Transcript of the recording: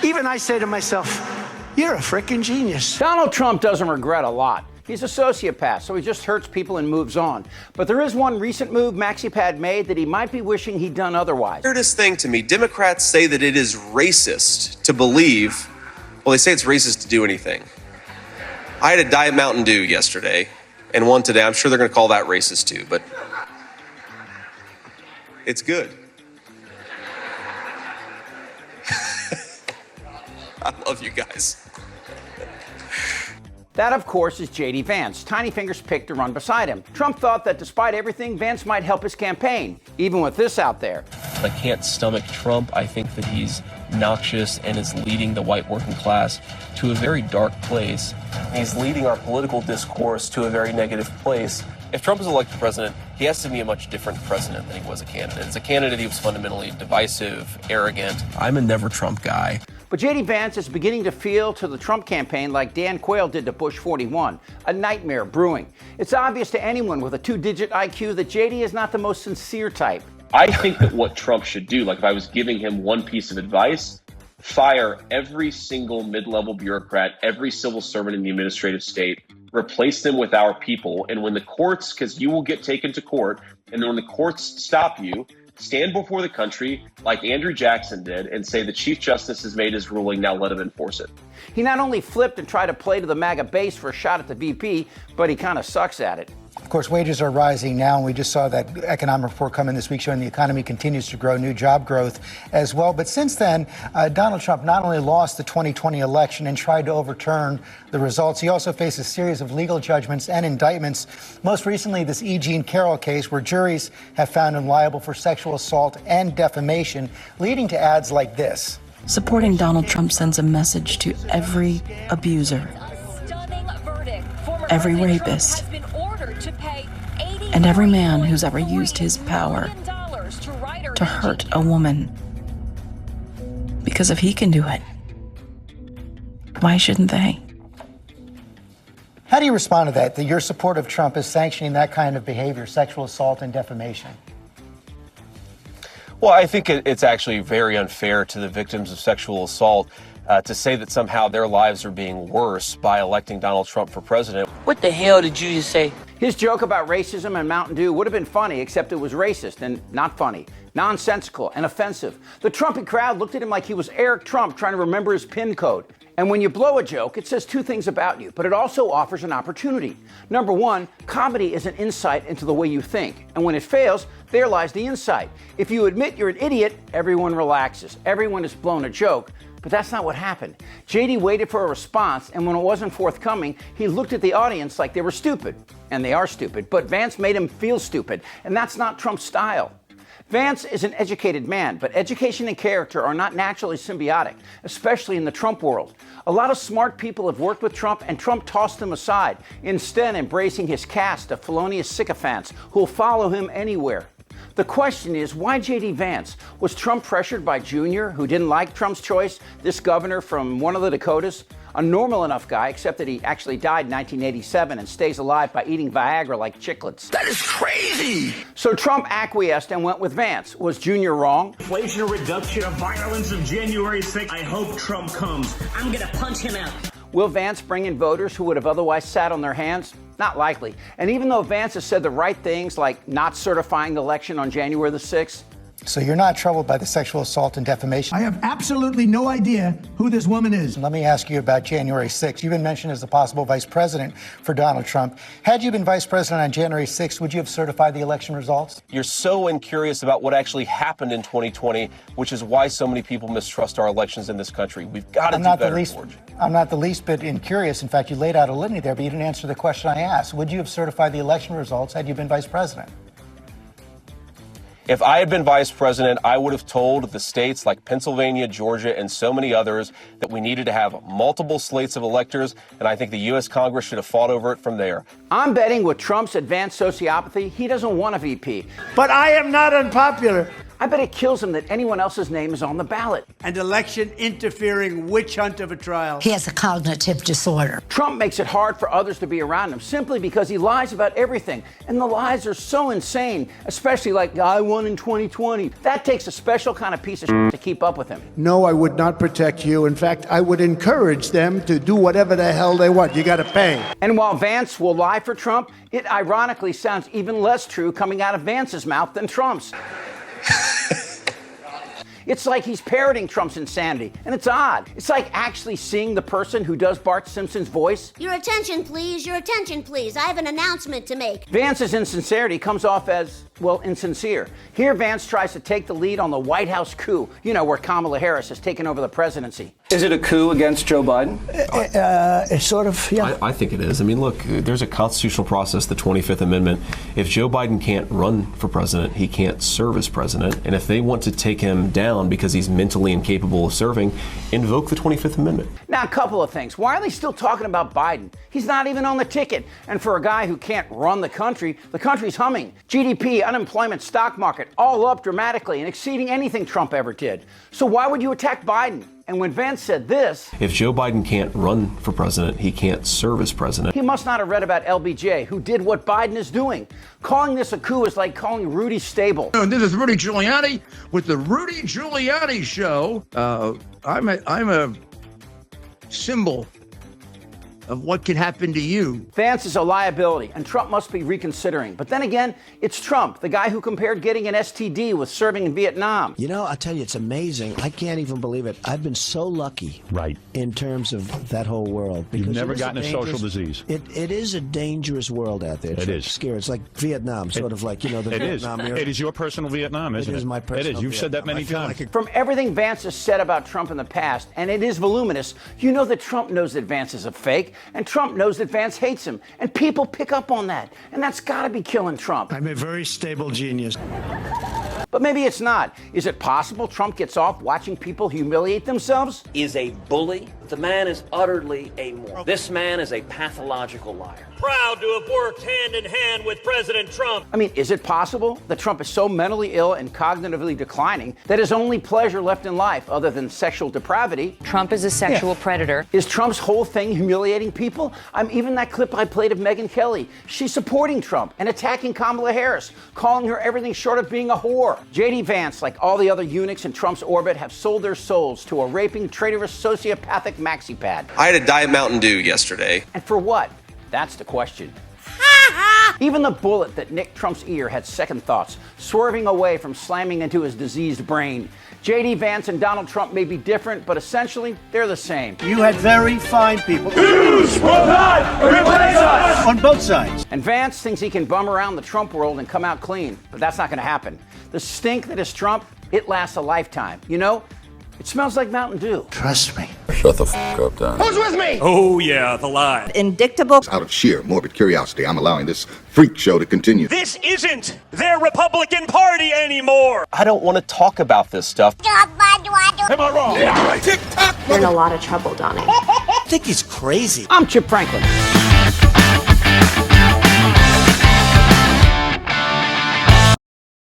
Even I say to myself, you're a frickin' genius. Donald Trump doesn't regret a lot. He's a sociopath, so he just hurts people and moves on. But there is one recent move MaxiPad made that he might be wishing he'd done otherwise. Weirdest thing to me, Democrats say that it is racist to believe, well, they say it's racist to do anything. I had a Diet Mountain Dew yesterday and one today. I'm sure they're going to call that racist too, but it's good. I love you guys. That, of course, is JD Vance, Tiny Fingers picked to run beside him. Trump thought that despite everything, Vance might help his campaign, even with this out there. I can't stomach Trump. I think that he's noxious and is leading the white working class to a very dark place. He's leading our political discourse to a very negative place. If Trump is elected president, he has to be a much different president than he was a candidate. As a candidate, he was fundamentally divisive, arrogant. I'm a never Trump guy. But JD Vance is beginning to feel to the Trump campaign like Dan Quayle did to Bush 41, a nightmare brewing. It's obvious to anyone with a 2-digit IQ that JD is not the most sincere type. I think that what Trump should do, like if I was giving him one piece of advice, fire every single mid-level bureaucrat, every civil servant in the administrative state, replace them with our people. And when the courts, because you will get taken to court, and then when the courts stop you, stand before the country like Andrew Jackson did and say the Chief Justice has made his ruling, now let him enforce it. He not only flipped and tried to play to the MAGA base for a shot at the VP, but he kind of sucks at it. Of course, wages are rising now, and we just saw that economic report come in this week showing the economy continues to grow, new job growth as well. But since then, Donald Trump not only lost the 2020 election and tried to overturn the results, he also faced a series of legal judgments and indictments. Most recently, this E. Jean Carroll case, where juries have found him liable for sexual assault and defamation, leading to ads like this. Supporting Donald Trump sends a message to every abuser, every rapist, and every man who's ever used his power to hurt a woman. Because if he can do it, why shouldn't they? How do you respond to that your support of Trump is sanctioning that kind of behavior, sexual assault and defamation? Well, I think it's actually very unfair to the victims of sexual assault to say that somehow their lives are being worse by electing Donald Trump for president. What the hell did you just say? His joke about racism and Mountain Dew would have been funny, except it was racist and not funny, nonsensical and offensive. The Trumpy crowd looked at him like he was Eric Trump trying to remember his PIN code. And when you blow a joke, it says two things about you, but it also offers an opportunity. Number one, comedy is an insight into the way you think. And when it fails, there lies the insight. If you admit you're an idiot, everyone relaxes. Everyone has blown a joke. But that's not what happened. JD waited for a response, and when it wasn't forthcoming, he looked at the audience like they were stupid. And they are stupid, but Vance made him feel stupid, and that's not Trump's style. Vance is an educated man, but education and character are not naturally symbiotic, especially in the Trump world. A lot of smart people have worked with Trump, and Trump tossed them aside, instead embracing his cast of felonious sycophants who will follow him anywhere. The question is, why JD Vance? Was Trump pressured by Junior, who didn't like Trump's choice, this governor from one of the Dakotas? A normal enough guy, except that he actually died in 1987 and stays alive by eating Viagra like chiclets. That is crazy! So Trump acquiesced and went with Vance. Was Junior wrong? Inflation reduction of violence of January 6th. I hope Trump comes. I'm gonna punch him out. Will Vance bring in voters who would have otherwise sat on their hands? Not likely. And even though Vance has said the right things, like not certifying the election on January the 6th, So you're not troubled by the sexual assault and defamation? I have absolutely no idea who this woman is. Let me ask you about January 6th. You've been mentioned as the possible vice president for Donald Trump. Had you been vice president on January 6th, would you have certified the election results? You're so incurious about what actually happened in 2020, which is why so many people mistrust our elections in this country. We've got to do better, George. I'm not the least bit incurious. In fact, you laid out a litany there, but you didn't answer the question I asked. Would you have certified the election results had you been vice president? If I had been vice president, I would have told the states like Pennsylvania, Georgia, and so many others that we needed to have multiple slates of electors, and I think the U.S. Congress should have fought over it from there. I'm betting with Trump's advanced sociopathy, he doesn't want a VP. But I am not unpopular. I bet it kills him that anyone else's name is on the ballot. An election-interfering witch hunt of a trial. He has a cognitive disorder. Trump makes it hard for others to be around him simply because he lies about everything. And the lies are so insane, especially like, I won in 2020. That takes a special kind of piece of shit to keep up with him. No, I would not protect you. In fact, I would encourage them to do whatever the hell they want. You got to pay. And while Vance will lie for Trump, it ironically sounds even less true coming out of Vance's mouth than Trump's. It's like he's parroting Trump's insanity, and it's odd. It's like actually seeing the person who does Bart Simpson's voice. Your attention, please. Your attention, please. I have an announcement to make. Vance's insincerity comes off as, well, insincere. Here, Vance tries to take the lead on the White House coup, you know, where Kamala Harris has taken over the presidency. Is it a coup against Joe Biden? Sort of, yeah. I think it is. I mean, look, there's a constitutional process, the 25th Amendment. If Joe Biden can't run for president, he can't serve as president. And if they want to take him down because he's mentally incapable of serving, invoke the 25th Amendment. Now, a couple of things. Why are they still talking about Biden? He's not even on the ticket. And for a guy who can't run the country's humming. GDP, unemployment, stock market, all up dramatically and exceeding anything Trump ever did. So why would you attack Biden? And when Vance said this, if Joe Biden can't run for president, he can't serve as president. He must not have read about LBJ, who did what Biden is doing. Calling this a coup is like calling Rudy stable. And this is Rudy Giuliani with the Rudy Giuliani Show. I'm a symbol of what can happen to you. Vance is a liability, and Trump must be reconsidering. But then again, it's Trump, the guy who compared getting an STD with serving in Vietnam. You know, I'll tell you, it's amazing. I can't even believe it. I've been so lucky, right, in terms of that whole world. You've never gotten a social disease. It is a dangerous world out there. It is scary. It's like Vietnam, sort of like, you know, the Vietnam era. It is your personal Vietnam, isn't it? It is my personal It is. You've said that many times. From everything Vance has said about Trump in the past, and it is voluminous, you know that Trump knows that Vance is a fake, and Trump knows that Vance hates him, and people pick up on that, and that's got to be killing Trump. I'm a very stable genius. But maybe it's not. Is it possible Trump gets off watching people humiliate themselves? Is a bully. The man is utterly amoral. This man is a pathological liar. Proud to have worked hand in hand with President Trump. I mean, is it possible that Trump is so mentally ill and cognitively declining that his only pleasure left in life, other than sexual depravity, Trump is a sexual predator. Is Trump's whole thing humiliating people? Even that clip I played of Megyn Kelly, she's supporting Trump and attacking Kamala Harris, calling her everything short of being a whore. JD Vance, like all the other eunuchs in Trump's orbit, have sold their souls to a raping, traitorous, sociopathic maxi pad. I had a Diet Mountain Dew yesterday. And for what? That's the question. Even the bullet that nicked Trump's ear had second thoughts, swerving away from slamming into his diseased brain. JD Vance and Donald Trump may be different, but essentially, they're the same. You had very fine people. News will not replace us! On both sides. And Vance thinks he can bum around the Trump world and come out clean, but that's not going to happen. The stink that is Trump, it lasts a lifetime. You know, it smells like Mountain Dew. Trust me. Shut the f*** up, Don. Who's with me? Oh, yeah, the lie. Indictable. Out of sheer morbid curiosity, I'm allowing this freak show to continue. This isn't their Republican Party anymore. I don't want to talk about this stuff. Am I wrong? Yeah, right. Tick-tock. You're in a lot of trouble, Donnie. I think he's crazy. I'm Chip Franklin.